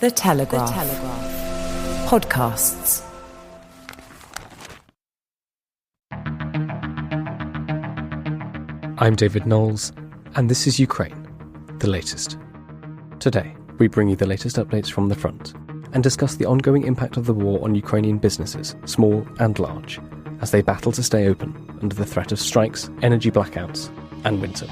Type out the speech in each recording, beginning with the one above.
The Telegraph. The Telegraph. Podcasts. I'm David Nicholls, and this is Ukraine, the latest. Today, we bring you the latest updates from the front and discuss the ongoing impact of the war on Ukrainian businesses, small and large, as they battle to stay open under the threat of strikes, energy blackouts, and winter.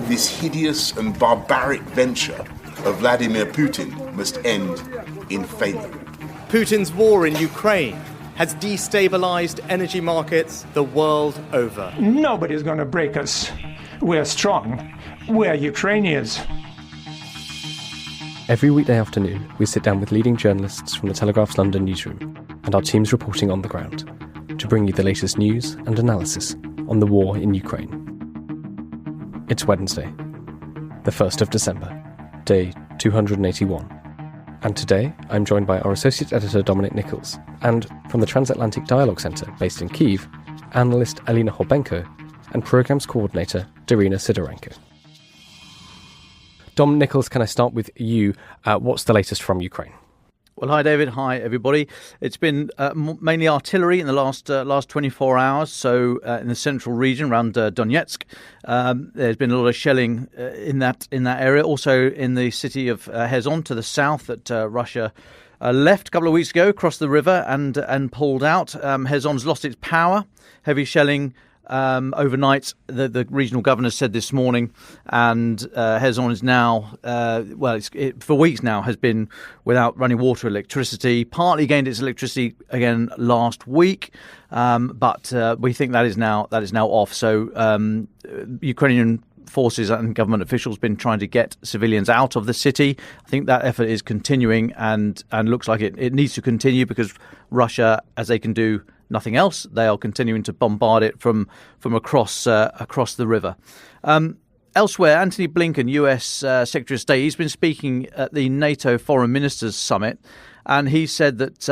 This hideous and barbaric venture of Vladimir Putin must end in failure. Putin's war in Ukraine has destabilized energy markets the world over. Nobody's going to break us. We're strong. We're Ukrainians. Every weekday afternoon, we sit down with leading journalists from the Telegraph's London newsroom and our teams reporting on the ground to bring you the latest news and analysis on the war in Ukraine. It's Wednesday, the 1st of December, day 281. And today, I'm joined by our Associate Editor Dominic Nicholls and, from the Transatlantic Dialogue Centre based in Kyiv, analyst Alina Hobenko and Programmes Coordinator Darina Sidorenko. Dom Nicholls, can I start with you? What's the latest from Ukraine? Well, hi, David. Hi, everybody. It's been mainly artillery in the last 24 hours. So in the central region around Donetsk, there's been a lot of shelling in that area. Also in the city of Kherson to the south that Russia left a couple of weeks ago, crossed the river and pulled out. Kherson's lost its power. Heavy shelling overnight, the regional governor said this morning, and Kherson is now, for weeks now, has been without running water, electricity. Partly gained its electricity again last week, but we think that is now off. So Ukrainian forces and government officials been trying to get civilians out of the city. I think that effort is continuing and looks like it needs to continue because Russia, as they can do nothing else, they are continuing to bombard it from across the river. Elsewhere, Antony Blinken, US Secretary of State, he's been speaking at the NATO Foreign Ministers Summit, and he said that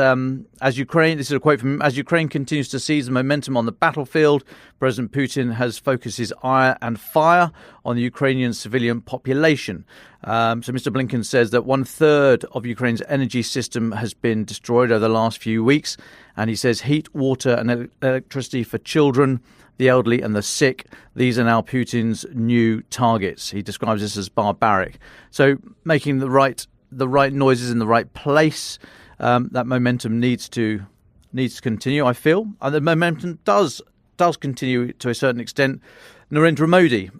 as Ukraine, this is a quote from him, as Ukraine continues to seize the momentum on the battlefield, President Putin has focused his ire and fire on the Ukrainian civilian population. So Mr. Blinken says that 1/3 of Ukraine's energy system has been destroyed over the last few weeks. And he says heat, water and electricity for children, the elderly and the sick, these are now Putin's new targets. He describes this as barbaric. So making the right noises in the right place, that momentum needs to continue, I feel. And the momentum does continue to a certain extent. Narendra Modi,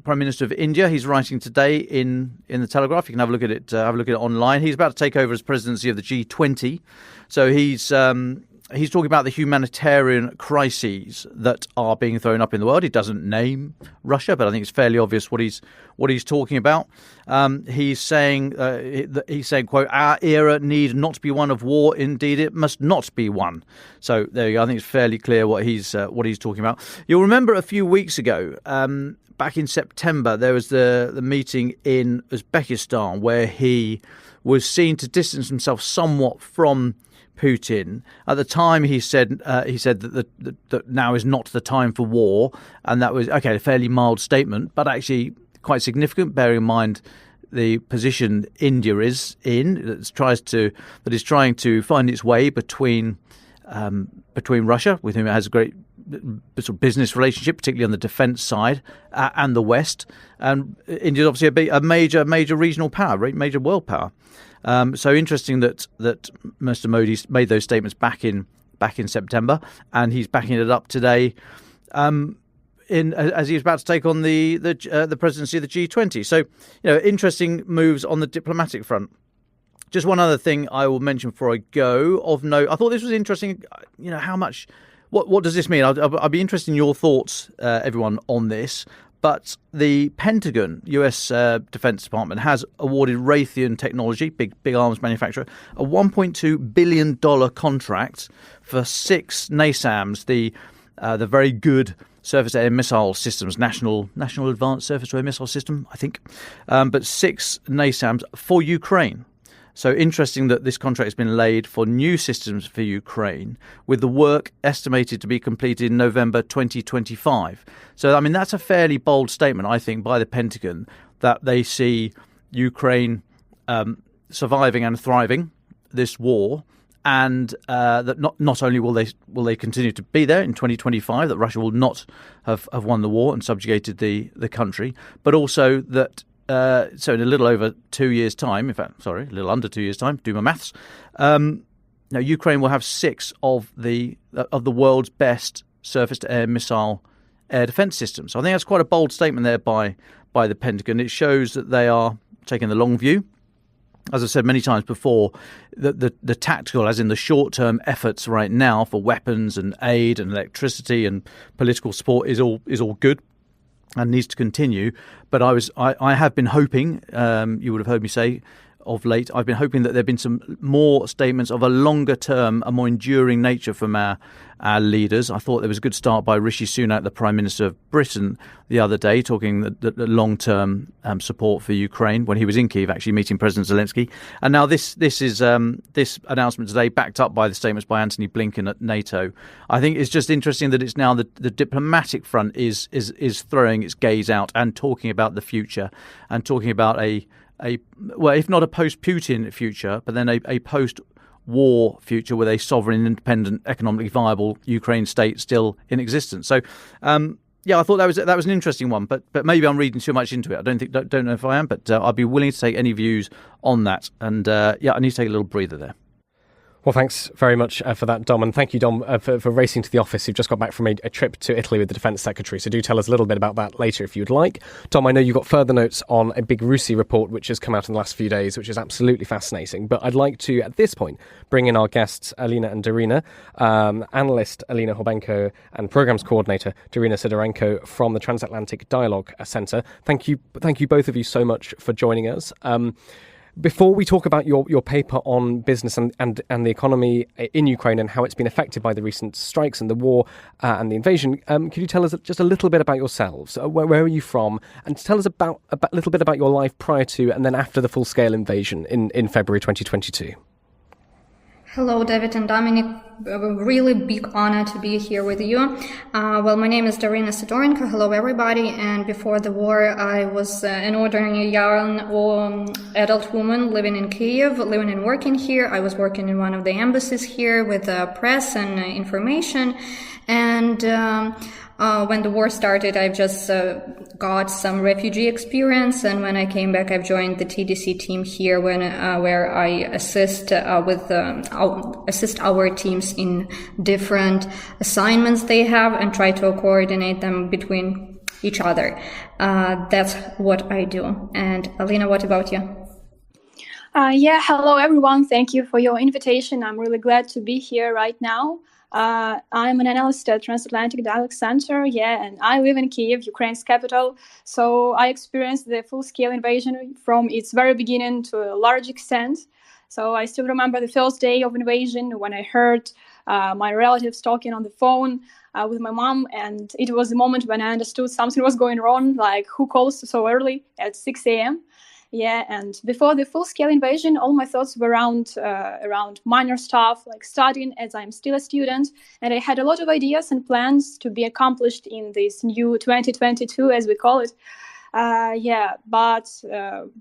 Prime Minister of India, he's writing today in the Telegraph. You can have a look at it. Online. He's about to take over as presidency of the G20. So he's talking about the humanitarian crises that are being thrown up in the world. He doesn't name Russia, but I think it's fairly obvious what he's talking about. He's saying, quote, "Our era need not be one of war. Indeed, it must not be one." So there you go. I think it's fairly clear what he's talking about. You'll remember a few weeks ago, back in September, there was the meeting in Uzbekistan where he was seen to distance himself somewhat from Putin. At the time, he said that now is not the time for war, and that was a fairly mild statement, but actually quite significant, bearing in mind the position India is in, that is trying to find its way between Russia, with whom it has a great sort of business relationship, particularly on the defence side, and the West. And India is obviously a major regional power, major world power. So interesting that Mr. Modi made those statements back in September, and he's backing it up today, as he's about to take on the presidency of the G20. So interesting moves on the diplomatic front. Just one other thing I will mention before I go of note. I thought this was interesting. How much. What does this mean? I'll be interested in your thoughts, everyone, on this. But the Pentagon, US Defense Department, has awarded Raytheon Technology, big arms manufacturer, a $1.2 billion contract for 6 NASAMS, the very good surface-to-air missile systems, National Advanced Surface-to-Air Missile System, I think, but 6 NASAMS for Ukraine. So interesting that this contract has been laid for new systems for Ukraine, with the work estimated to be completed in November 2025. So, I mean, that's a fairly bold statement, I think, by the Pentagon, that they see Ukraine surviving and thriving this war, and that not only will they continue to be there in 2025, that Russia will not have won the war and subjugated the country, but also that so in a little over 2 years' time, in fact, sorry, a little under 2 years' time, do my maths, now Ukraine will have 6 of the world's best surface-to-air missile air defense systems. So I think that's quite a bold statement there by the Pentagon. It shows that they are taking the long view. As I've said many times before, the tactical, as in the short-term efforts right now for weapons and aid and electricity and political support is all good and needs to continue. But I have been hoping, you would have heard me say of late, I've been hoping that there have been some more statements of a longer term, a more enduring nature from our leaders. I thought there was a good start by Rishi Sunak, the Prime Minister of Britain, the other day, talking the long-term support for Ukraine when he was in Kyiv, actually meeting President Zelensky. And now this is this announcement today, backed up by the statements by Antony Blinken at NATO. I think it's just interesting that it's now the diplomatic front is throwing its gaze out and talking about the future and talking about well, if not a post-Putin future, but then a post-war future with a sovereign, independent, economically viable Ukraine state still in existence. So, I thought that was an interesting one, but maybe I'm reading too much into it. I don't know if I am, but I'd be willing to take any views on that. And I need to take a little breather there. Well, thanks very much for that, Dom. And thank you, Dom, for racing to the office. You've just got back from a trip to Italy with the Defence Secretary. So do tell us a little bit about that later if you'd like. Dom, I know you've got further notes on a big RUSI report which has come out in the last few days, which is absolutely fascinating. But I'd like to, at this point, bring in our guests, Alina and Darina, analyst Alina Horbenko and programmes coordinator Darina Sidorenko from the Transatlantic Dialogue Centre. Thank you both of you so much for joining us. Before we talk about your paper on business and the economy in Ukraine and how it's been affected by the recent strikes and the war and the invasion, could you tell us just a little bit about yourselves? Where are you from? And tell us a little bit about your life prior to and then after the full-scale invasion in February 2022. Hello, David and Dominic. A really big honor to be here with you. Well, my name is Darina Sidorenko. Hello, everybody. And before the war, I was an ordinary young adult woman living in Kyiv, living and working here. I was working in one of the embassies here with press and information. And when the war started, I've just got some refugee experience, and when I came back, I've joined the TDC team here, where I assist assist our teams in different assignments they have and try to coordinate them between each other. That's what I do. And Alina, what about you? Hello everyone. Thank you for your invitation. I'm really glad to be here right now. I'm an analyst at Transatlantic Dialogue Center, and I live in Kyiv, Ukraine's capital. So I experienced the full-scale invasion from its very beginning to a large extent. So I still remember the first day of invasion when I heard my relatives talking on the phone with my mom, and it was the moment when I understood something was going wrong, like who calls so early at 6 a.m.? And before the full-scale invasion, all my thoughts were around minor stuff, like studying, as I'm still a student, and I had a lot of ideas and plans to be accomplished in this new 2022, as we call it. But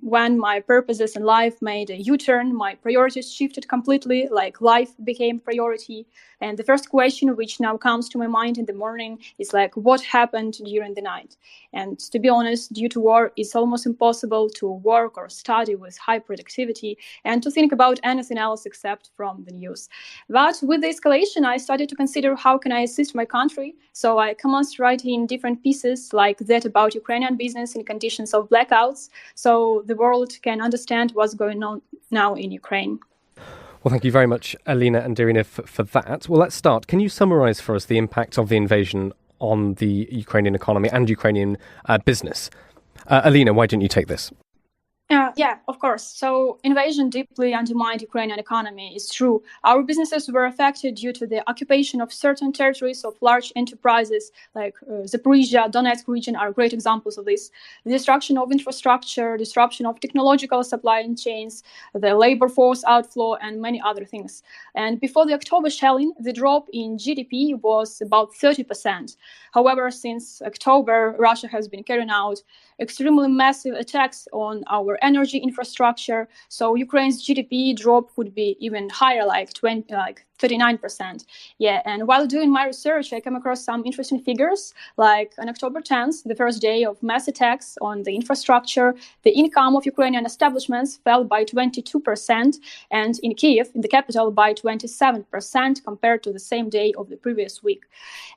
when my purposes in life made a U-turn, my priorities shifted completely, like life became priority. And the first question which now comes to my mind in the morning is like, what happened during the night? And to be honest, due to war, it's almost impossible to work or study with high productivity and to think about anything else except from the news. But with the escalation, I started to consider how can I assist my country. So I commenced writing different pieces like that about Ukrainian business in conditions of blackouts, so the world can understand what's going on now in Ukraine. Well, thank you very much, Alina and Darina, for that. Well, let's start. Can you summarise for us the impact of the invasion on the Ukrainian economy and Ukrainian business? Alina, why didn't you take this? Yeah, of course. So invasion deeply undermined Ukrainian economy. It's true. Our businesses were affected due to the occupation of certain territories of large enterprises like Zaporizhia, Donetsk region are great examples of this. The destruction of infrastructure, disruption of technological supply chains, the labor force outflow, and many other things. And before the October shelling, the drop in GDP was about 30%. However, since October, Russia has been carrying out extremely massive attacks on our energy infrastructure. So Ukraine's GDP drop would be even higher, like 39%. Yeah, and while doing my research, I came across some interesting figures. Like on October 10th, the first day of mass attacks on the infrastructure, the income of Ukrainian establishments fell by 22%, and in Kiev, in the capital, by 27% compared to the same day of the previous week.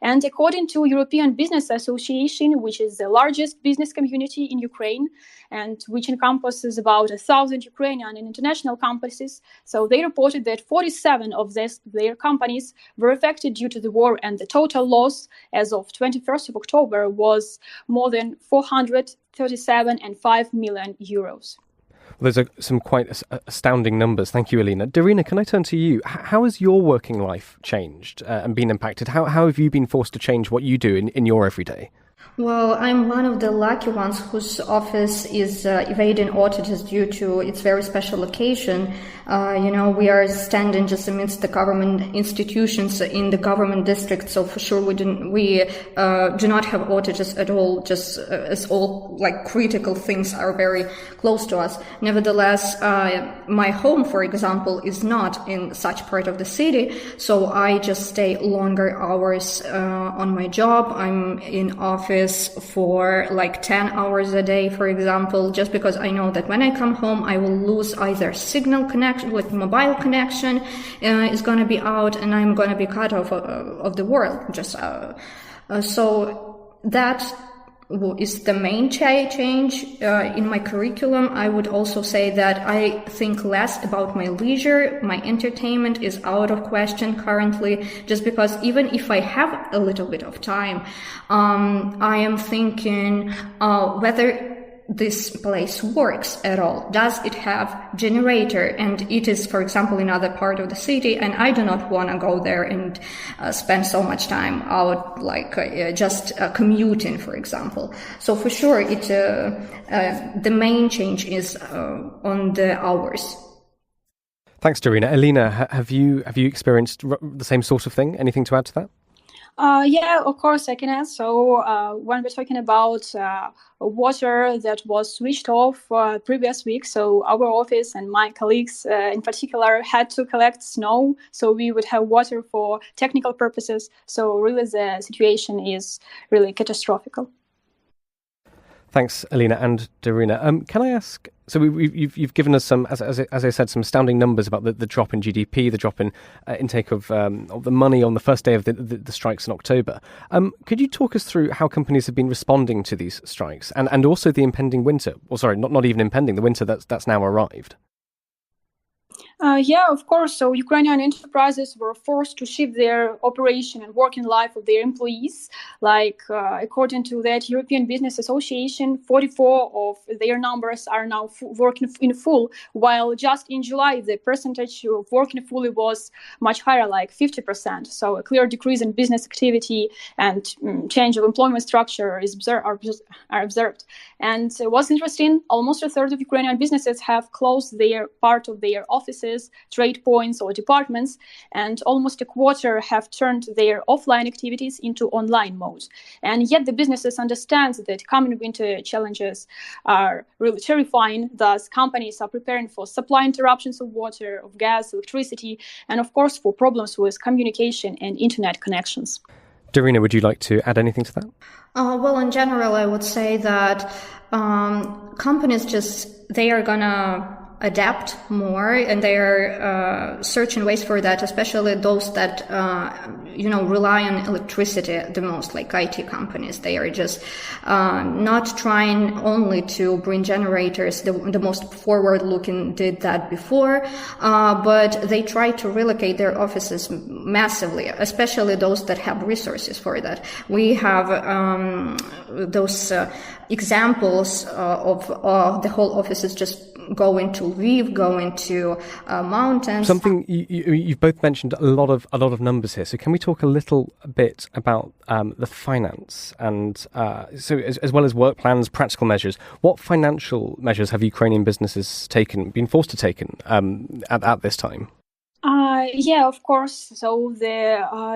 And according to European Business Association, which is the largest business community in Ukraine, and which encompasses about 1,000 Ukrainian and international companies, so they reported that 47 of their companies were affected due to the war, and the total loss as of 21st of October was more than 437.5 million euros. Well, those are some quite astounding numbers. Thank you, Alina. Darina, can I turn to you? How has your working life changed and been impacted? How have you been forced to change what you do in your everyday? Well, I'm one of the lucky ones whose office is evading auditors due to its very special location. We are standing just amidst the government institutions in the government district, so for sure we do not have auditors at all, just as all like critical things are very close to us. Nevertheless, my home, for example, is not in such part of the city, so I just stay longer hours on my job. I'm in office for like 10 hours a day, for example, just because I know that when I come home, I will lose either signal connection, like mobile connection is going to be out, and I'm going to be cut off of the world. So that is the main change in my curriculum. I would also say that I think less about my leisure. My entertainment is out of question currently, just because even if I have a little bit of time, I am thinking whether this place works at all. Does it have generator? And it is, for example, in other part of the city, and I do not want to go there and spend so much time out, like just commuting, for example. So for sure, the main change is on the hours. Thanks, Darina. Alina, have you experienced the same sort of thing? Anything to add to that? Yeah, of course I can add. So when we're talking about water that was switched off previous week, so our office and my colleagues in particular had to collect snow, so we would have water for technical purposes. So really the situation is really catastrophic. Thanks, Alina and Darina. Can I ask, so you've given us some, as I said, some astounding numbers about the drop in GDP, the drop in intake of the money on the first day of the strikes in October. Could you talk us through how companies have been responding to these strikes and also the impending winter? Well, sorry, not even impending, the winter that's now arrived. Yeah, of course. So Ukrainian enterprises were forced to shift their operation and working life of their employees. Like, according to that European Business Association, 44 of their numbers are now working in full, while just in July, the percentage of working fully was much higher, like 50%. So a clear decrease in business activity and change of employment structure are observed. And what's interesting, almost a third of Ukrainian businesses have closed their part of their offices, trade points or departments, and almost a quarter have turned their offline activities into online mode. And yet the businesses understand that coming winter challenges are really terrifying. Thus, companies are preparing for supply interruptions of water, of gas, electricity, and of course for problems with communication and internet connections. Darina, would you like to add anything to that? Well, in general, I would say that companies they are gonna adapt more, and they are searching ways for that, especially those that rely on electricity the most, like IT companies. They are just not trying only to bring generators. The most forward-looking did that before, but they try to relocate their offices massively, especially those that have resources for that. We have those examples of the whole offices just going to Lviv, going to mountains. Something you've both mentioned a lot of numbers here. So can we talk a little bit about the finance and so as well as work plans, practical measures? What financial measures have Ukrainian businesses been forced to take at this time? Yeah, of course. So the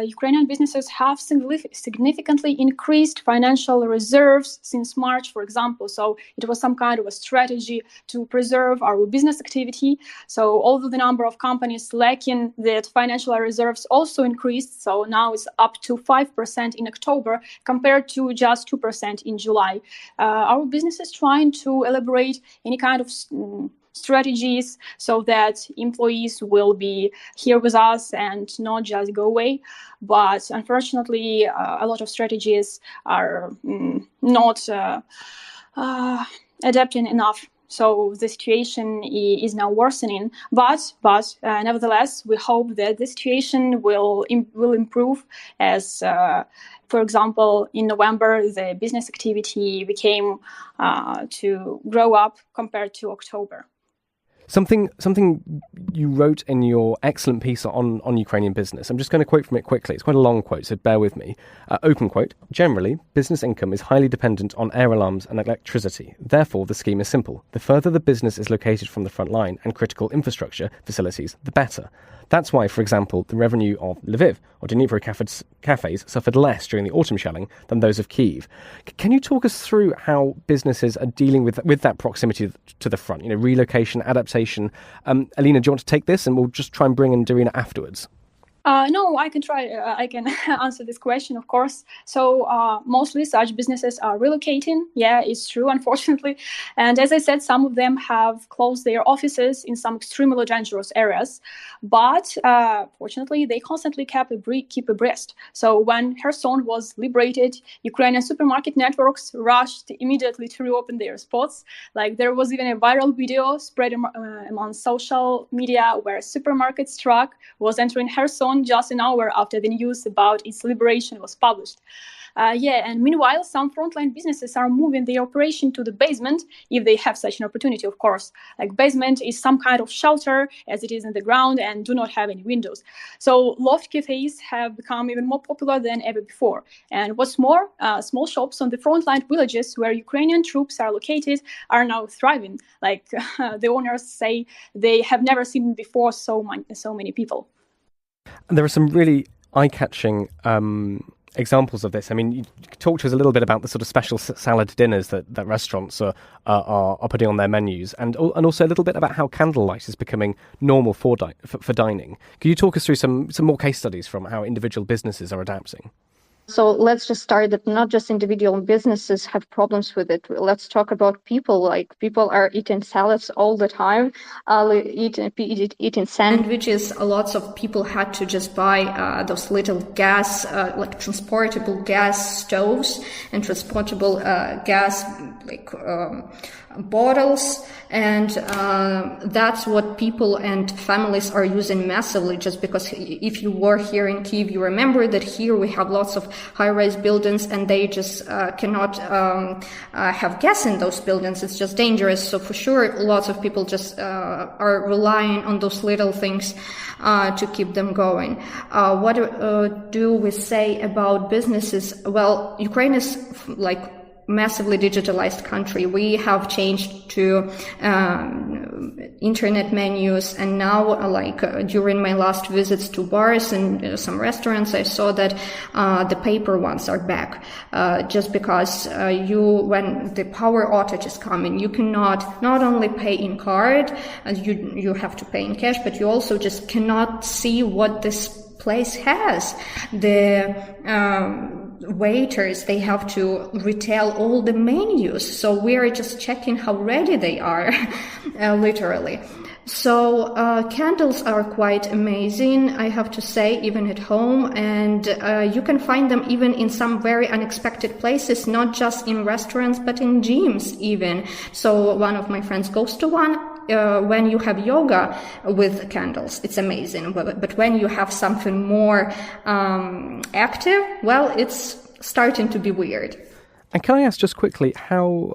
Ukrainian businesses have significantly increased financial reserves since March, for example. So it was some kind of a strategy to preserve our business activity. So although the number of companies lacking that financial reserves also increased, so now it's up to 5% in October compared to just 2% in July. Our business is trying to elaborate any kind of strategies so that employees will be here with us and not just go away. But unfortunately, a lot of strategies are not adapting enough. So the situation is now worsening. But nevertheless, we hope that the situation will improve as for example, in November, the business activity became to grow up compared to October. Something you wrote in your excellent piece on Ukrainian business. I'm just going to quote from it quickly. It's quite a long quote, so bear with me. Open quote. Generally, business income is highly dependent on air alarms and electricity. Therefore, the scheme is simple. The further the business is located from the front line and critical infrastructure facilities, the better. That's why, for example, the revenue of Lviv or Dnipro cafes suffered less during the autumn shelling than those of Kyiv. Can you talk us through how businesses are dealing with that proximity to the front? Relocation, adaptation. Alina, do you want to take this, and we'll just try and bring in Darina afterwards? No, I can try. I can answer this question, of course. So mostly such businesses are relocating. Yeah, it's true, unfortunately. And as I said, some of them have closed their offices in some extremely dangerous areas. But fortunately, they constantly keep abreast. So when Kherson was liberated, Ukrainian supermarket networks rushed immediately to reopen their spots. Like there was even a viral video spread among social media where a supermarket truck was entering Kherson just an hour after the news about its liberation was published. And meanwhile, some frontline businesses are moving their operation to the basement if they have such an opportunity, of course. Like basement is some kind of shelter as it is in the ground and do not have any windows. So loft cafes have become even more popular than ever before. And what's more, small shops on the frontline villages where Ukrainian troops are located are now thriving. Like the owners say they have never seen before so many people. And there are some really eye-catching examples of this. I mean, you talk to us a little bit about the sort of special salad dinners that restaurants are putting on their menus, and also a little bit about how candlelight is becoming normal for dining. Can you talk us through some more case studies from how individual businesses are adapting? So let's just start that not just individual businesses have problems with it. Let's talk about people. Like people are eating salads all the time, eating sandwiches. Lots of people had to just buy those little gas, like transportable gas stoves and transportable gas bottles, and that's what people and families are using massively, just because if you were here in Kyiv, you remember that here we have lots of high-rise buildings and they just cannot have gas in those buildings. It's just dangerous. So for sure, lots of people just are relying on those little things to keep them going. What do we say about businesses? Well, Ukraine is massively digitalized country. We have changed to internet menus, and now during my last visits to bars and some restaurants, I saw that the paper ones are back, just because when the power outage is coming, you cannot not only pay in card, and you have to pay in cash, but you also just cannot see what this place has. waiters, they have to retell all the menus. So we're just checking how ready they are, literally. So candles are quite amazing, I have to say, even at home, and you can find them even in some very unexpected places, not just in restaurants, but in gyms even. So one of my friends goes to one. When you have yoga with candles, it's amazing. But when you have something more active, well, it's starting to be weird. And can I ask just quickly, how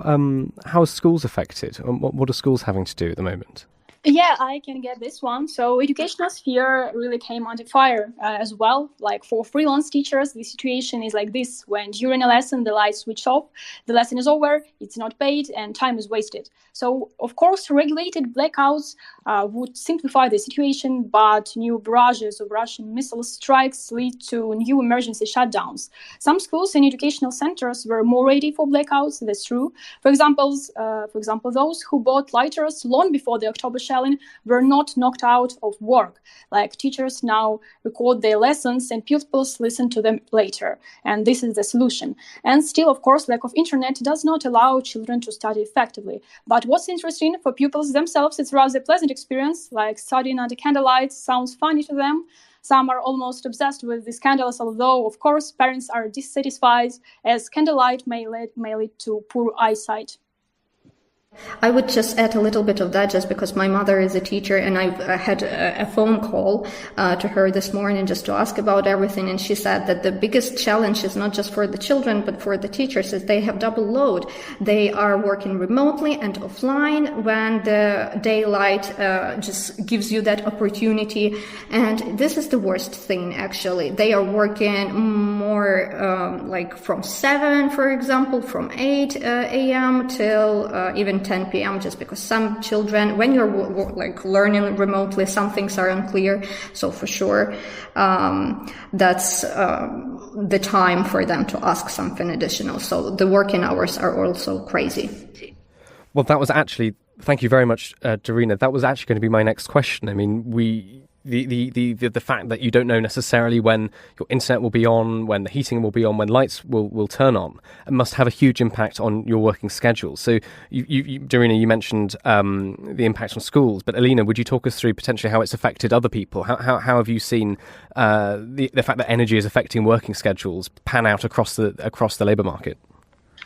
are schools affected? And what are schools having to do at the moment? Yeah, I can get this one. So educational sphere really came under fire as well. Like for freelance teachers, the situation is like this. When during a lesson, the lights switch off, the lesson is over, it's not paid, and time is wasted. So, of course, regulated blackouts would simplify the situation, but new barrages of Russian missile strikes lead to new emergency shutdowns. Some schools and educational centers were more ready for blackouts, that's true. For example, those who bought lighters long before the October shelling were not knocked out of work. Like teachers now record their lessons and pupils listen to them later. And this is the solution. And still, of course, lack of internet does not allow children to study effectively. But what's interesting for pupils themselves, it's rather a pleasant experience, like studying under candlelight sounds funny to them. Some are almost obsessed with these candles, although, of course, parents are dissatisfied as candlelight may lead to poor eyesight. I would just add a little bit of that just because my mother is a teacher, and I've had a phone call to her this morning just to ask about everything. And she said that the biggest challenge is not just for the children, but for the teachers, is they have double load. They are working remotely and offline when the daylight just gives you that opportunity. And this is the worst thing, actually. They are working more like from 7, for example, from 8 a.m. till even 10 p.m. just because some children, when you're like learning remotely, some things are unclear. So for sure, that's the time for them to ask something additional. So the working hours are also crazy. Well, that was actually, thank you very much, Darina. That was actually going to be my next question. I mean, the fact that you don't know necessarily when your internet will be on, when the heating will be on, when lights will turn on, it must have a huge impact on your working schedule. So, Darina, you mentioned the impact on schools, but Alina, would you talk us through potentially how it's affected other people? How have you seen the fact that energy is affecting working schedules pan out across the labour market?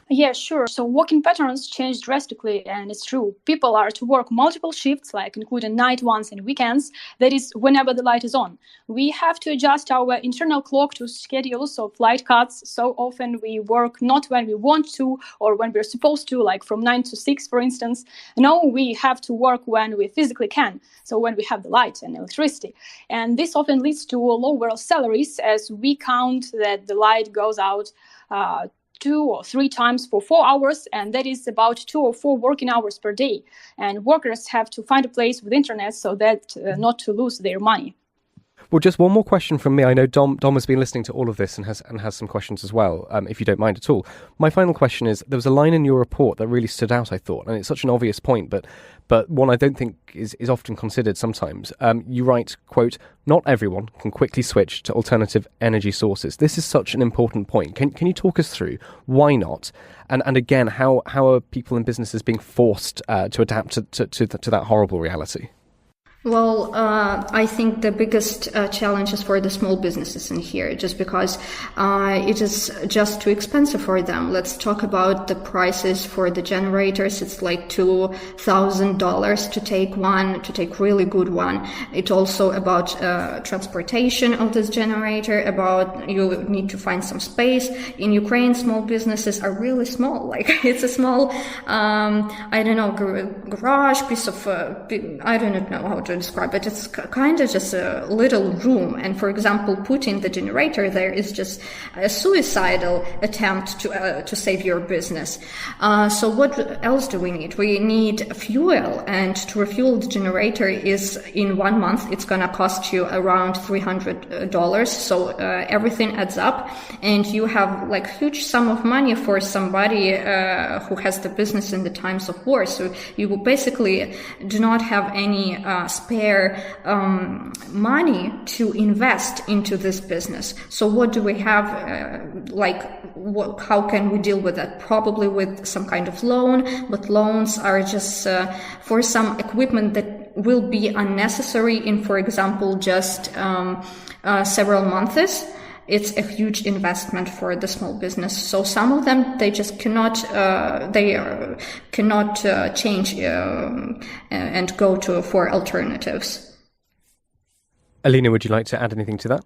Yeah, sure. So working patterns change drastically, and it's true. People are to work multiple shifts, like including night ones and weekends. That is, whenever the light is on. We have to adjust our internal clock to schedules of light cuts. So often we work not when we want to or when we're supposed to, like from 9 to 6, for instance. No, we have to work when we physically can. So when we have the light and electricity. And this often leads to lower salaries as we count that the light goes out 2 or 3 times for 4 hours, and that is about 2 or 4 working hours per day. And workers have to find a place with internet so that not to lose their money. Well, just one more question from me. I know Dom has been listening to all of this and has some questions as well, if you don't mind at all. My final question is, there was a line in your report that really stood out, I thought, and it's such an obvious point, but one I don't think is often considered sometimes. You write, quote, "Not everyone can quickly switch to alternative energy sources." This is such an important point. Can you talk us through why not? And again, how are people and businesses being forced to adapt to that horrible reality? Well, I think the biggest challenge is for the small businesses in here, just because it is just too expensive for them. Let's talk about the prices for the generators. It's like $2,000 to take really good one. It's also about transportation of this generator, about you need to find some space. In Ukraine, small businesses are really small. Like it's a small, garage piece of, I don't know how to describe it. It's kind of just a little room, and for example, putting the generator there is just a suicidal attempt to save your business. So what else do we need? We need fuel, and to refuel the generator is in 1 month it's gonna cost you around $300. So everything adds up, and you have like huge sum of money for somebody who has the business in the times of war. So you basically do not have any spare money to invest into this business. So what do we have? How can we deal with that? Probably with some kind of loan, but loans are just for some equipment that will be unnecessary in, for example, just several months. It's a huge investment for the small business. So some of them, they just cannot change and go for alternatives. Alina, would you like to add anything to that?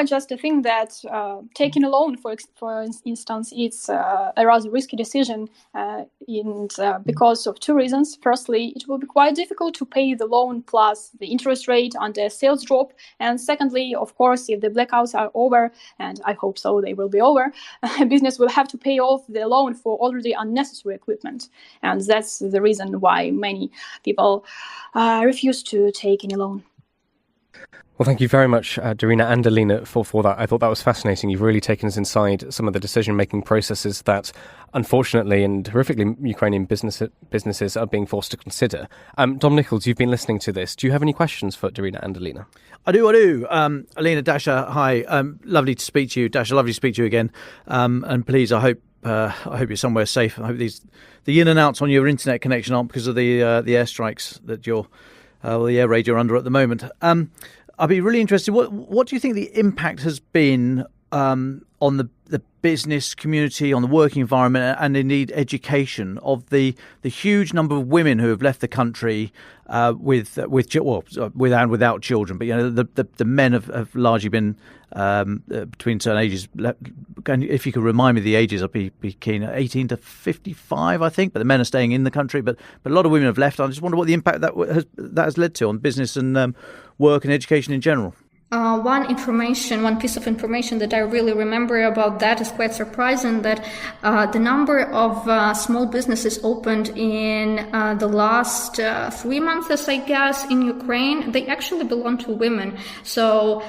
Just I think that taking a loan, for instance, it's a rather risky decision, because of two reasons. Firstly, it will be quite difficult to pay the loan plus the interest rate and the sales drop. And secondly, of course, if the blackouts are over, and I hope so, they will be over, business will have to pay off the loan for already unnecessary equipment. And that's the reason why many people refuse to take any loan. Well, thank you very much, Darina and Alina, for that. I thought that was fascinating. You've really taken us inside some of the decision-making processes that, unfortunately and horrifically, Ukrainian businesses are being forced to consider. Dom Nicholls, you've been listening to this. Do you have any questions for Darina and Alina? I do. Alina, Dasha, hi. Lovely to speak to you. Dasha, lovely to speak to you again. And please, I hope you're somewhere safe. I hope the in and outs on your internet connection aren't because of the airstrikes that the air raid you're under at the moment. I'd be really interested. What do you think the impact has been on the business community, on the working environment, and indeed education of the huge number of women who have left the country with and without children? But the men have largely been between certain ages. If you could remind me the ages, I'd be keen. 18 to 55, I think. But the men are staying in the country. But a lot of women have left. I just wonder what the impact that has led to on business and work and education in general. One piece of information that I really remember about that is quite surprising, that the number of small businesses opened in the last 3 months, I guess, in Ukraine, they actually belong to women. So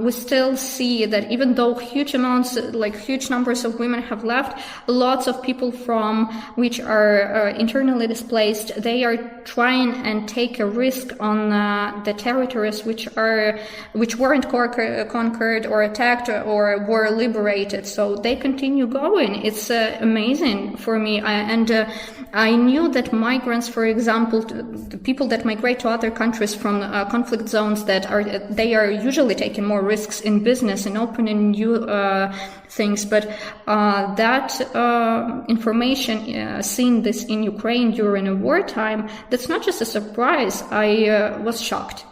we still see that even though huge numbers of women have left, lots of people which are internally displaced, they are trying and take a risk on the territories which weren't conquered or attacked or were liberated. So they continue going. It's amazing for me. I knew that migrants, for example, the people that migrate to other countries from conflict zones, they are usually taking more risks in business and opening new things. But that information, seeing this in Ukraine during a wartime, that's not just a surprise. I was shocked.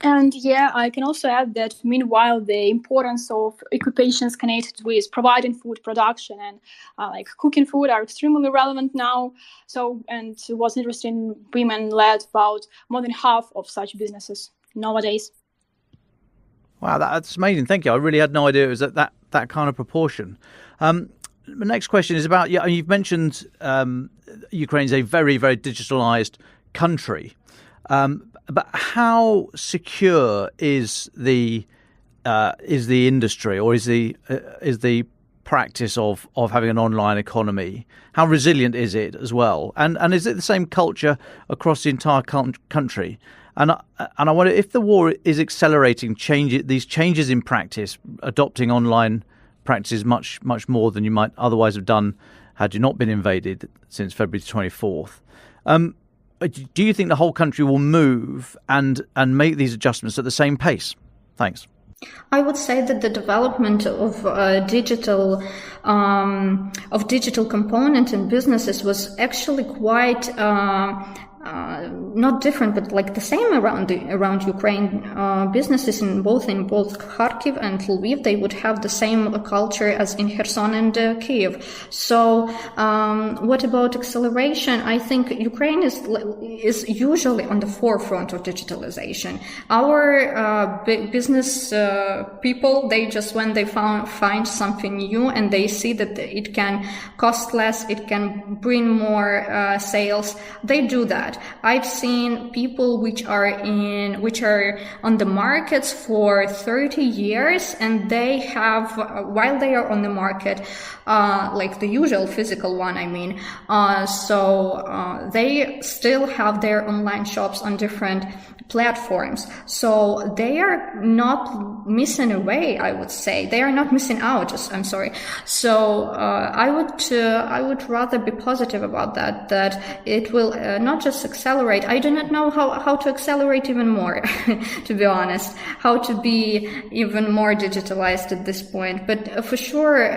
And I can also add that meanwhile, the importance of occupations connected with providing food production and like cooking food are extremely relevant now. So, and what's interesting, women led about more than half of such businesses nowadays. Wow, that's amazing. Thank you. I really had no idea it was that kind of proportion. The next question is about, you've mentioned Ukraine is a very, very digitalized country. But how secure is the industry, or is the practice of having an online economy? How resilient is it as well? And is it the same culture across the entire country? And I wonder if the war is accelerating these changes in practice, adopting online practices much more than you might otherwise have done had you not been invaded since February 24th. Do you think the whole country will move and make these adjustments at the same pace? Thanks. I would say that the development of digital component in businesses was actually quite not different, but like the same around Ukraine. Businesses in both Kharkiv and Lviv, they would have the same culture as in Kherson and Kyiv. So, what about acceleration? I think Ukraine is usually on the forefront of digitalization. Our business people, they just, when they find something new and they see that it can cost less, it can bring more sales, they do that. that. I've seen people which are on the markets for 30 years, and they have, while they are on the market, like the usual physical one, I mean, they still have their online shops on different platforms. So they are not missing away, I would say. They are not missing out, I'm sorry. So I would rather be positive about that it will not just accelerate. I do not know how to accelerate even more, to be honest, how to be even more digitalized at this point. But for sure,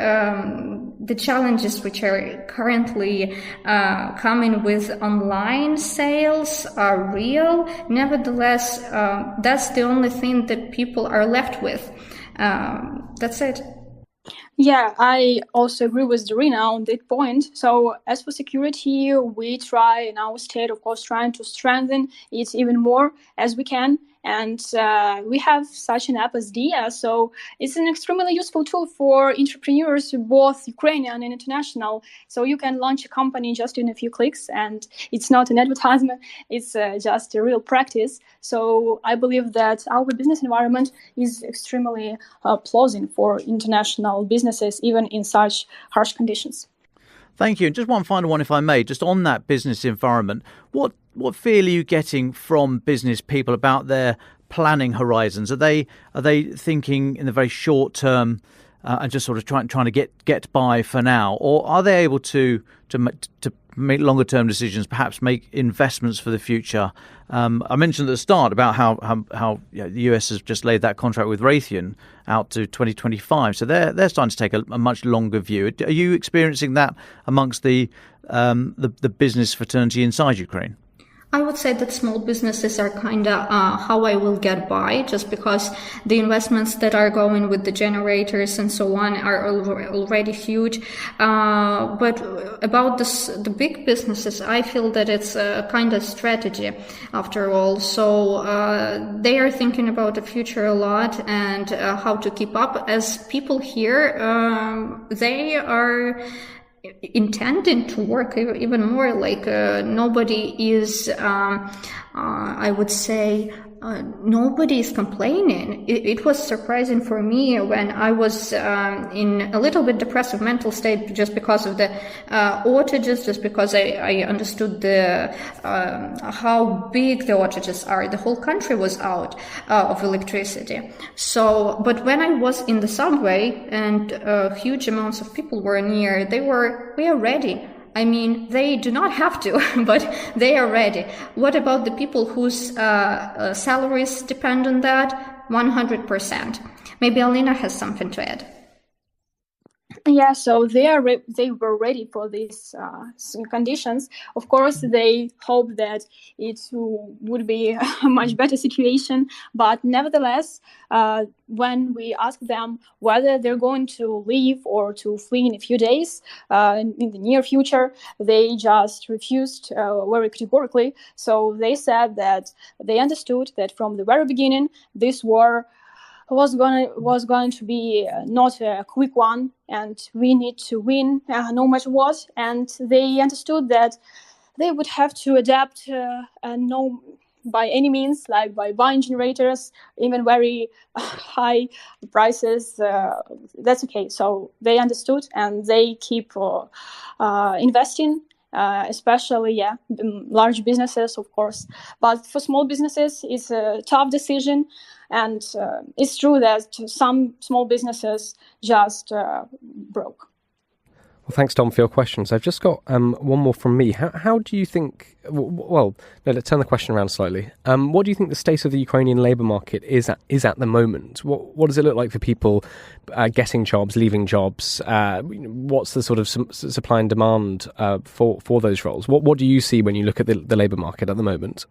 the challenges which are currently coming with online sales are real. Nevertheless, that's the only thing that people are left with. That's it. Yeah, I also agree with Darina on that point. So as for security, we try in our state, of course, trying to strengthen it even more as we can. And we have such an app as DIA. So it's an extremely useful tool for entrepreneurs, both Ukrainian and international. So you can launch a company just in a few clicks, and it's not an advertisement. It's just a real practice. So I believe that our business environment is extremely pleasant for international businesses, even in such harsh conditions. Thank you. And just one final one, if I may, just on that business environment, what feel are you getting from business people about their planning horizons? Are they thinking in the very short term and just sort of trying to get by for now, or are they able to make longer term decisions, perhaps make investments for the future? I mentioned at the start about how the US has just laid that contract with Raytheon out to 2025, so they're starting to take a much longer view. Are you experiencing that amongst the business fraternity inside Ukraine? I would say that small businesses are kind of how I will get by, just because the investments that are going with the generators and so on are already huge. But about the big businesses, I feel that it's a kind of strategy after all. So they are thinking about the future a lot and how to keep up. As people here, they are intending to work even more. Like nobody is I would say nobody is complaining. It was surprising for me when I was in a little bit depressive mental state just because of the outages, just because I understood how big the outages are. The whole country was out of electricity. So, but when I was in the subway and huge amounts of people were near, we are ready. I mean, they do not have to, but they are ready. What about the people whose salaries depend on that? 100%. Maybe Alina has something to add. Yeah, so they were ready for these conditions. Of course, they hope that it would be a much better situation. But nevertheless, when we ask them whether they're going to leave or to flee in a few days, in the near future, they just refused very categorically. So they said that they understood that from the very beginning, this war was going to be not a quick one, and we need to win no matter what. And they understood that they would have to adapt, no by any means, like by buying generators, even very high prices. That's okay. So they understood, and they keep investing. Especially, large businesses, of course. But for small businesses, it's a tough decision. And it's true that some small businesses just broke. Well, thanks, Dom, for your questions. I've just got one more from me. How do you think... Well, no, let's turn the question around slightly. What do you think the state of the Ukrainian labour market is at the moment? What does it look like for people getting jobs, leaving jobs? What's the sort of supply and demand for those roles? What do you see when you look at the labour market at the moment?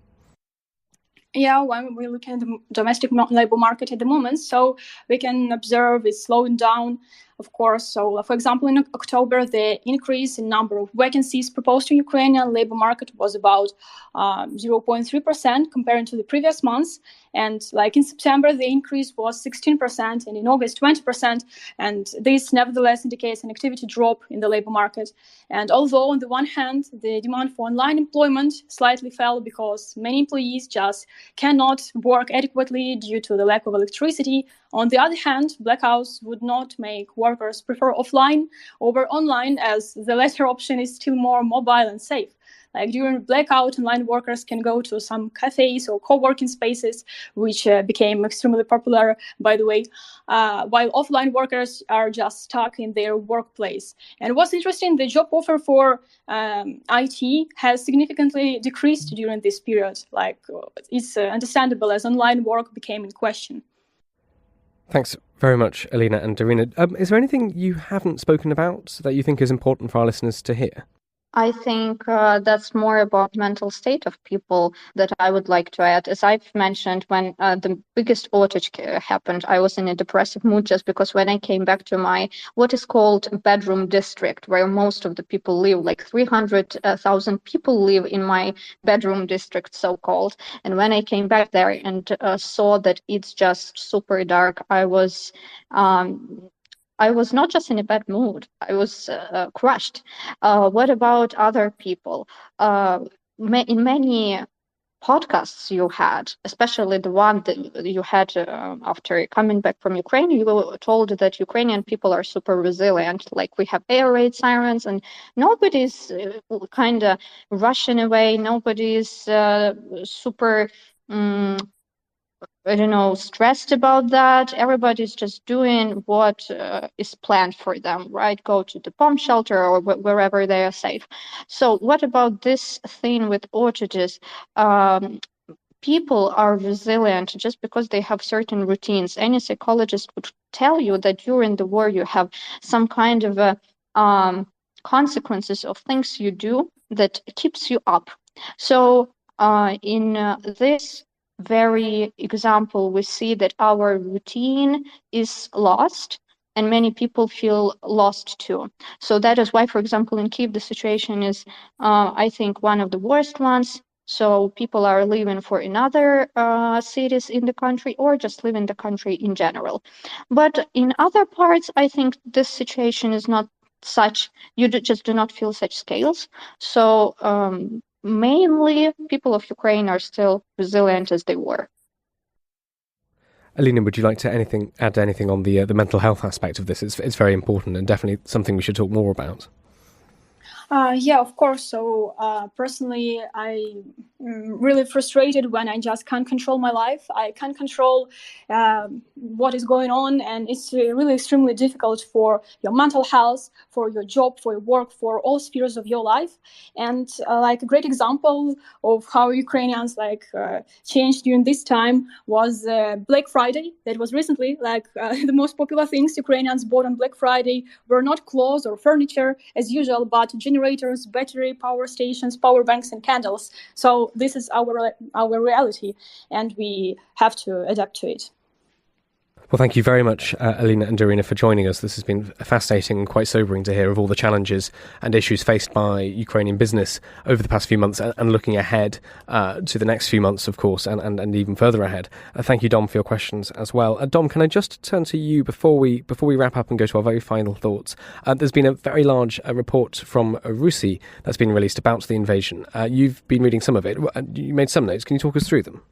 Yeah, when we look at the domestic labour market at the moment, so we can observe it's slowing down. of course. So, for example, in October, the increase in number of vacancies proposed to Ukrainian labor market was about 0.3% compared to the previous months. And like in September, the increase was 16%, and in August, 20%. And this nevertheless indicates an activity drop in the labor market. And although on the one hand, the demand for online employment slightly fell because many employees just cannot work adequately due to the lack of electricity, on the other hand, blackouts would not make workers prefer offline over online, as the latter option is still more mobile and safe. Like during blackout, online workers can go to some cafes or co-working spaces, which became extremely popular, by the way, while offline workers are just stuck in their workplace. And what's interesting, the job offer for IT has significantly decreased during this period. Like it's understandable as online work became in question. Thanks very much, Alina and Darina. Is there anything you haven't spoken about that you think is important for our listeners to hear? I think that's more about mental state of people that I would like to add. As I've mentioned, when the biggest outage happened, I was in a depressive mood just because when I came back to my what is called bedroom district, where most of the people live, like 300,000 people live in my bedroom district, so-called. And when I came back there and saw that it's just super dark, I was not just in a bad mood. I was crushed. What about other people? In many podcasts you had, especially the one that you had after coming back from Ukraine, you were told that Ukrainian people are super resilient. Like we have air raid sirens and nobody's kind of rushing away. Nobody's super... stressed about that. Everybody's just doing what is planned for them, right? Go to the bomb shelter or wherever they are safe. So what about this thing with outages? People are resilient just because they have certain routines. Any psychologist would tell you that during the war you have some kind of consequences of things you do that keeps you up. So in this very example, we see that our routine is lost and many people feel lost too. So that is why, for example, in Kyiv, the situation is, I think, one of the worst ones. So people are leaving for another cities in the country or just leaving the country in general. But in other parts, I think this situation is not such, you just do not feel such scales. So mainly people of Ukraine are still resilient as they were. Alina, would you like to add anything on the mental health aspect of this? It's very important and definitely something we should talk more about. Yeah, of course. So personally, I'm really frustrated when I just can't control my life. I can't control what is going on, and it's really extremely difficult for your mental health, for your job, for your work, for all spheres of your life. And like a great example of how Ukrainians changed during this time was Black Friday. That was recently the most popular things Ukrainians bought on Black Friday were not clothes or furniture as usual, but generators, battery, power stations, power banks, and candles. So this is our reality, and we have to adapt to it. Well, thank you very much, Alina and Darina, for joining us. This has been fascinating and quite sobering to hear of all the challenges and issues faced by Ukrainian business over the past few months and looking ahead to the next few months, of course, and even further ahead. Thank you, Dom, for your questions as well. Dom, can I just turn to you before we wrap up and go to our very final thoughts? There's been a very large report from RUSI that's been released about the invasion. You've been reading some of it. You made some notes. Can you talk us through them?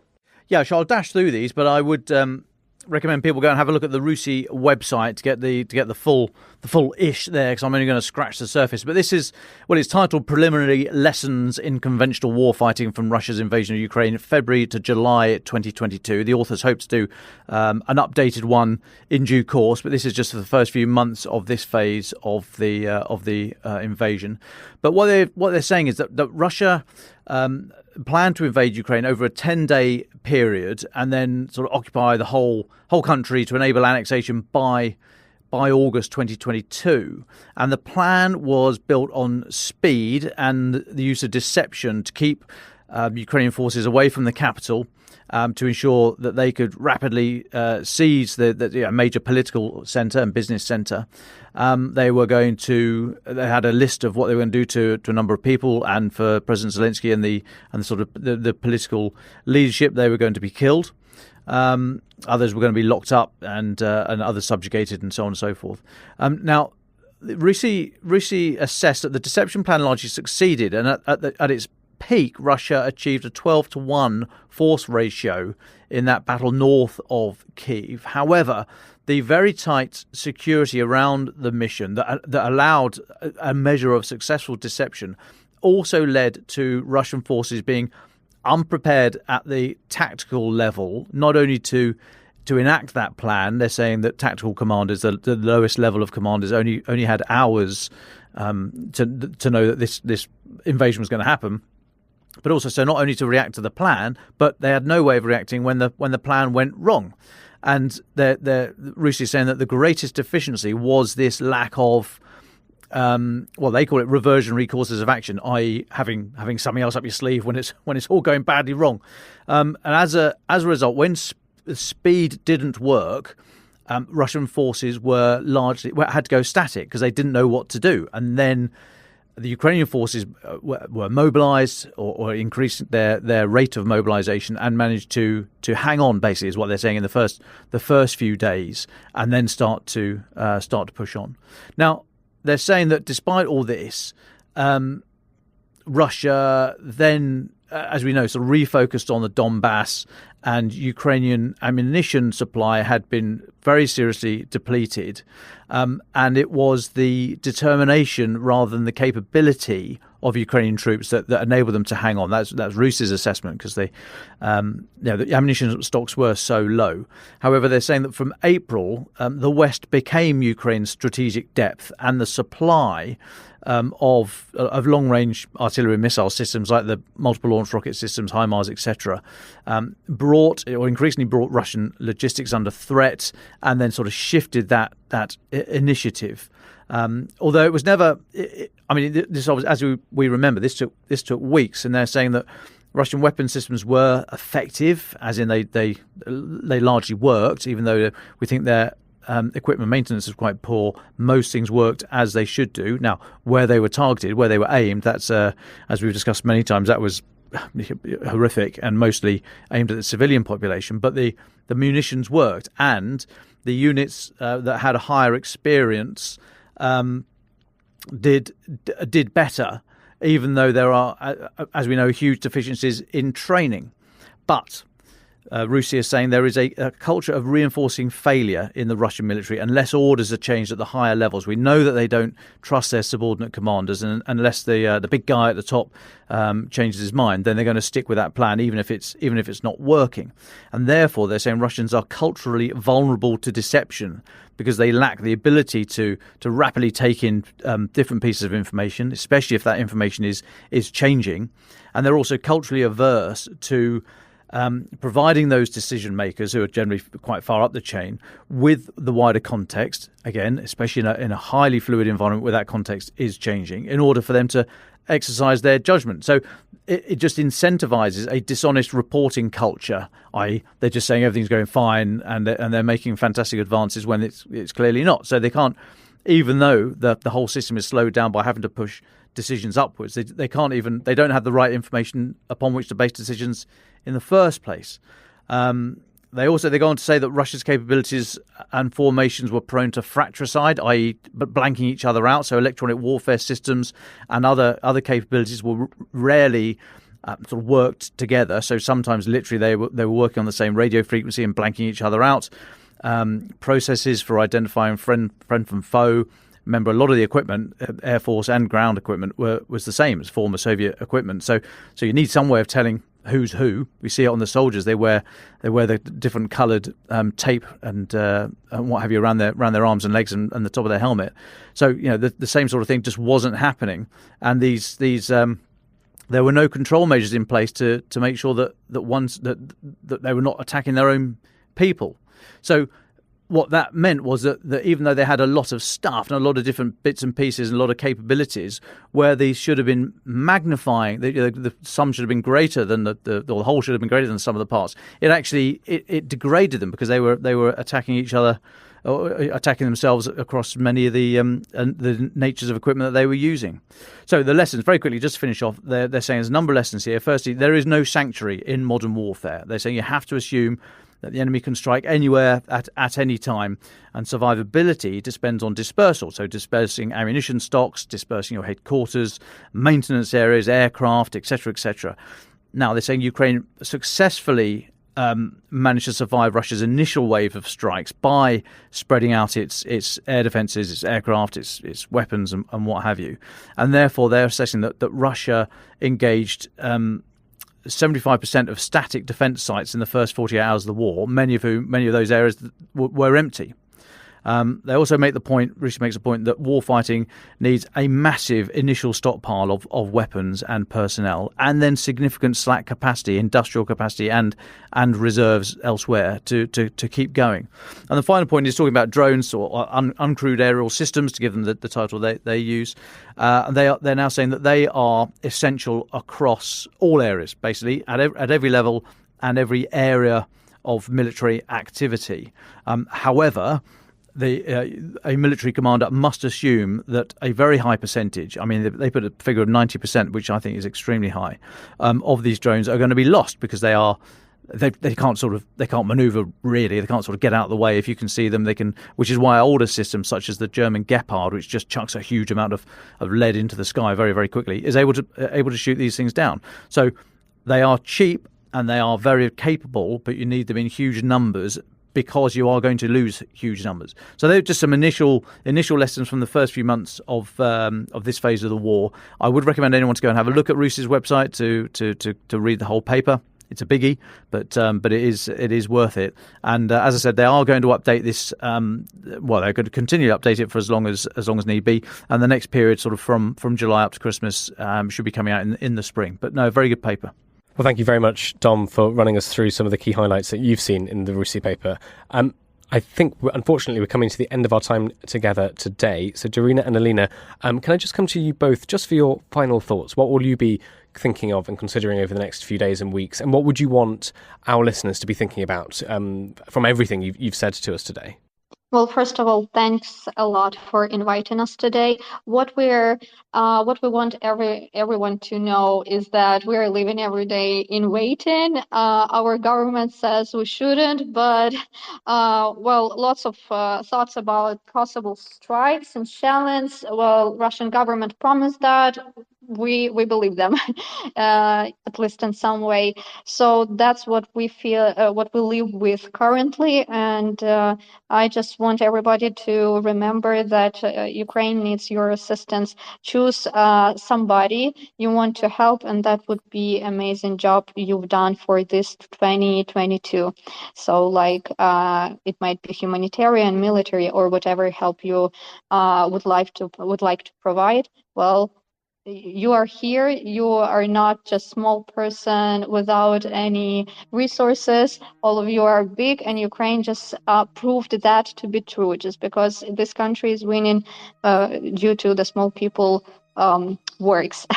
Yeah, sure. I'll dash through these, but I would recommend people go and have a look at the RUSI website to get the full ish there, because I'm only going to scratch the surface. But this is it's titled "Preliminary Lessons in Conventional Warfighting from Russia's Invasion of Ukraine, February to July 2022." The authors hope to do an updated one in due course, but this is just for the first few months of this phase of the invasion. But what they're saying is that Russia plan to invade Ukraine over a 10-day period and then sort of occupy the whole country to enable annexation by August 2022. And the plan was built on speed and the use of deception to keep Ukrainian forces away from the capital to ensure that they could rapidly seize the major political centre and business centre. They had a list of what they were going to do to a number of people, and for President Zelensky and the sort of the political leadership, they were going to be killed. Others were going to be locked up, and others subjugated, and so on and so forth. Now, Russia assessed that the deception plan largely succeeded, and at its peak, Russia achieved a 12-to-1 force ratio in that battle north of Kyiv. However, the very tight security around the mission that allowed a measure of successful deception also led to Russian forces being unprepared at the tactical level, not only to enact that plan. They're saying that tactical commanders, the lowest level of commanders, only had hours to know that this invasion was going to happen. But also, so not only to react to the plan, but they had no way of reacting when the plan went wrong. And Russia is saying that the greatest deficiency was this lack of, they call it reversionary courses of action, i.e., having something else up your sleeve when it's all going badly wrong. And as a result, when speed didn't work, Russian forces had to go static because they didn't know what to do. And then the Ukrainian forces were mobilized or increased their rate of mobilization and managed to hang on, basically, is what they're saying, in the first few days, and then start to push on. Now, they're saying that despite all this, Russia then, as we know, sort of refocused on the Donbass, and Ukrainian ammunition supply had been very seriously depleted. And it was the determination rather than the capability of Ukrainian troops that enabled them to hang on. That's Russia's assessment, because the ammunition stocks were so low. However, they're saying that from April, the West became Ukraine's strategic depth, and the supply of long-range artillery and missile systems like the multiple launch rocket systems, HIMARS, etc., increasingly brought Russian logistics under threat, and then sort of shifted that initiative. Although it was never, this as we remember, this took weeks, and they're saying that Russian weapon systems were effective, as in they largely worked, even though we think their equipment maintenance is quite poor. Most things worked as they should do. Now, where they were targeted, where they were aimed, that's as we've discussed many times, that was horrific and mostly aimed at the civilian population. But the munitions worked, and the units that had a higher experience did better, even though there are, as we know, huge deficiencies in training. But Russia is saying there is a culture of reinforcing failure in the Russian military unless orders are changed at the higher levels. We know that they don't trust their subordinate commanders, and unless the big guy at the top changes his mind, then they're going to stick with that plan, even if it's not working. And therefore, they're saying Russians are culturally vulnerable to deception because they lack the ability to rapidly take in different pieces of information, especially if that information is changing. And they're also culturally averse to providing those decision makers, who are generally quite far up the chain, with the wider context, again, especially in a highly fluid environment where that context is changing, in order for them to exercise their judgment. So it just incentivizes a dishonest reporting culture, i.e. they're just saying everything's going fine and they're making fantastic advances when it's clearly not. So they can't, even though the whole system is slowed down by having to push decisions upwards, they don't have the right information upon which to base decisions in the first place. They go on to say that Russia's capabilities and formations were prone to fratricide, i.e. blanking each other out. So electronic warfare systems and other capabilities were rarely sort of worked together. So sometimes literally they were working on the same radio frequency and blanking each other out. Processes for identifying friend from foe. Remember, a lot of the equipment, Air Force and ground equipment, was the same as former Soviet equipment. So you need some way of telling who's who. We see it on the soldiers. They wear the different coloured tape and what have you around their arms and legs and the top of their helmet. So the same sort of thing just wasn't happening. And these there were no control measures in place to make sure that they were not attacking their own people. So what that meant was that even though they had a lot of stuff and a lot of different bits and pieces and a lot of capabilities, where these should have been magnifying, the sum should have been greater than the whole should have been greater than the sum of the parts. It actually it degraded them because they were attacking each other, or attacking themselves across many of the natures of equipment that they were using. So the lessons, very quickly, just to finish off, they're saying there's a number of lessons here. Firstly, there is no sanctuary in modern warfare. They're saying you have to assume that the enemy can strike anywhere at any time, and survivability depends on dispersal. So dispersing ammunition stocks, dispersing your headquarters, maintenance areas, aircraft, etc., etc. Now, they're saying Ukraine successfully managed to survive Russia's initial wave of strikes by spreading out its air defences, its aircraft, its weapons and what have you. And therefore, they're assessing that Russia engaged 75% of static defence sites in the first 48 hours of the war, many of those areas were empty. They also make the point, Russia makes the point, that warfighting needs a massive initial stockpile of weapons and personnel, and then significant slack capacity, industrial capacity and reserves elsewhere to keep going. And the final point is talking about drones or uncrewed aerial systems, to give them the title they use. They're now saying that they are essential across all areas, basically, at every level and every area of military activity. However, a military commander must assume that a very high percentage, I mean, they put a figure of 90%, which I think is extremely high, of these drones are going to be lost because they can't maneuver really. They can't sort of get out of the way. If you can see them, they can, which is why older systems such as the German Gepard, which just chucks a huge amount of lead into the sky very, very quickly, is able to shoot these things down. So they are cheap and they are very capable, but you need them in huge numbers, because you are going to lose huge numbers. So they're just some initial lessons from the first few months of this phase of the war. I would recommend anyone to go and have a look at Rus's website to read the whole paper. It's a biggie, but it is worth it. And as I said, they are going to update this. They're going to continue to update it for as long as need be. And the next period, sort of from July up to Christmas, should be coming out in the spring. But no, very good paper. Well, thank you very much, Dom, for running us through some of the key highlights that you've seen in the Rusi paper. I think, unfortunately, we're coming to the end of our time together today. So, Darina and Alina, can I just come to you both just for your final thoughts? What will you be thinking of and considering over the next few days and weeks? And what would you want our listeners to be thinking about from everything you've said to us today? Well, first of all, thanks a lot for inviting us today. What we want everyone to know is that we're living every day in waiting. Our government says we shouldn't, but lots of thoughts about possible strikes and challenges. Well, Russian government promised that. We believe them, at least in some way. So that's what we feel, what we live with currently. And I just want everybody to remember that Ukraine needs your assistance. Choose somebody you want to help, and that would be an amazing job you've done for this 2022. So it might be humanitarian, military, or whatever help you would like to provide. Well, you are here. You are not just small person without any resources. All of you are big, and Ukraine just proved that to be true. Just because this country is winning due to the small people works.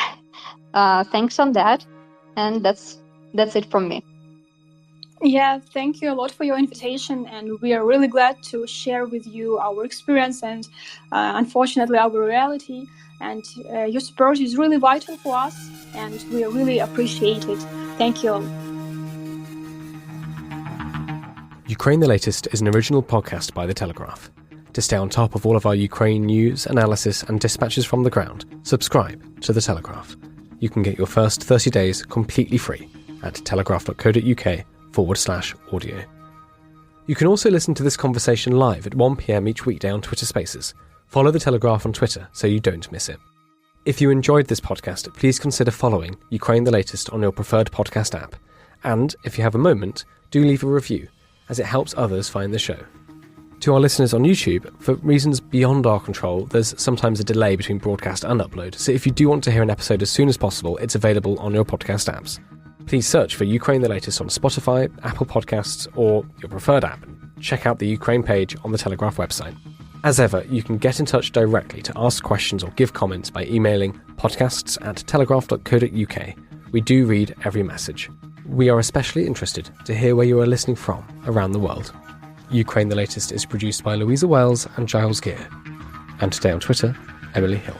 Thanks on that, and that's it from me. Yeah, thank you a lot for your invitation, and we are really glad to share with you our experience and unfortunately our reality. And your support is really vital for us, and we really appreciate it. Thank you all. Ukraine the Latest is an original podcast by The Telegraph. To stay on top of all of our Ukraine news, analysis and dispatches from the ground, subscribe to The Telegraph. You can get your first 30 days completely free at telegraph.co.uk/audio. You can also listen to this conversation live at 1 p.m. each weekday on Twitter Spaces. Follow The Telegraph on Twitter so you don't miss it. If you enjoyed this podcast, please consider following Ukraine the Latest on your preferred podcast app. And if you have a moment, do leave a review, as it helps others find the show. To our listeners on YouTube, for reasons beyond our control, there's sometimes a delay between broadcast and upload, so if you do want to hear an episode as soon as possible, it's available on your podcast apps. Please search for Ukraine the Latest on Spotify, Apple Podcasts, or your preferred app. check out the Ukraine page on the Telegraph website. As ever, you can get in touch directly to ask questions or give comments by emailing podcasts@telegraph.co.uk. We do read every message. We are especially interested to hear where you are listening from around the world. Ukraine the Latest is produced by Louisa Wells and Giles Gear. And today on Twitter, Emily Hill.